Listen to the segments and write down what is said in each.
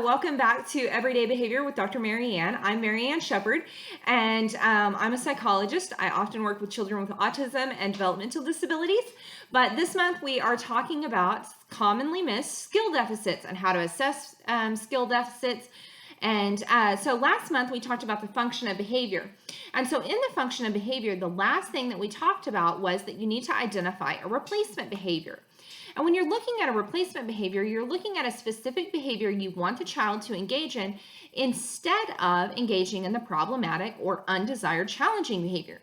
Welcome back to Everyday Behavior with Dr. Marianne. I'm Marianne Shepard, and I'm a psychologist. I often work with children with autism and developmental disabilities, but this month we are talking about commonly missed skill deficits and how to assess skill deficits. And so last month we talked about the function of behavior. And so in the function of behavior, the last thing that we talked about was that you need to identify a replacement behavior. And when you're looking at a replacement behavior, you're looking at a specific behavior you want the child to engage in instead of engaging in the problematic or undesired challenging behavior.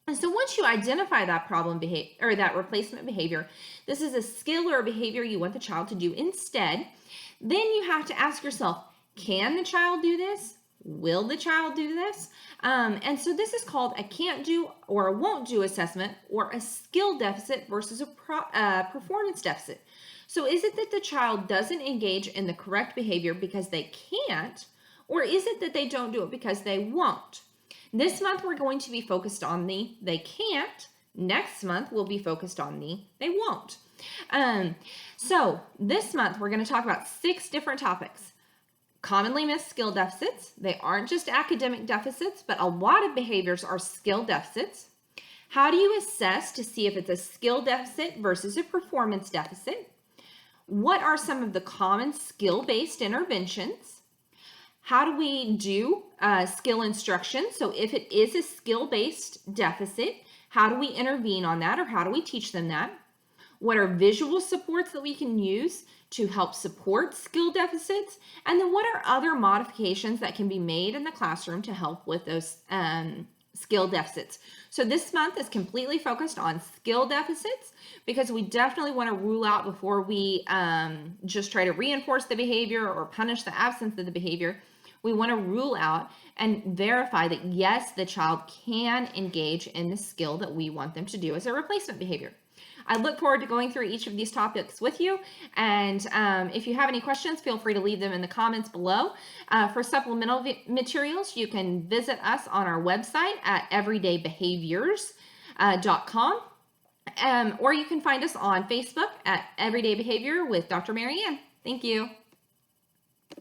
And so once you identify that problem behavior or that replacement behavior, this is a skill or a behavior you want the child to do instead, then you have to ask yourself, can the child do this? Will the child do this? And so this is called a can't do or a won't do assessment, or a skill deficit versus a performance deficit. So is it that the child doesn't engage in the correct behavior because they can't, or is it that they don't do it because they won't? This month we're going to be focused on the they can't. Next month we'll be focused on the they won't. So this month we're going to talk about 6 different topics. Commonly missed skill deficits. They aren't just academic deficits, but a lot of behaviors are skill deficits. How do you assess to see if it's a skill deficit versus a performance deficit? What are some of the common skill-based interventions? How do we do skill instruction? So if it is a skill-based deficit, how do we intervene on that, or how do we teach them that? What are visual supports that we can use to help support skill deficits? And then what are other modifications that can be made in the classroom to help with those skill deficits? So this month is completely focused on skill deficits, because we definitely want to rule out before we just try to reinforce the behavior or punish the absence of the behavior. We want to rule out and verify that yes, the child can engage in the skill that we want them to do as a replacement behavior. I look forward to going through each of these topics with you, and if you have any questions, feel free to leave them in the comments below. For supplemental materials, you can visit us on our website at everydaybehaviors.com, or you can find us on Facebook at Everyday Behavior with Dr. Marianne. Thank you.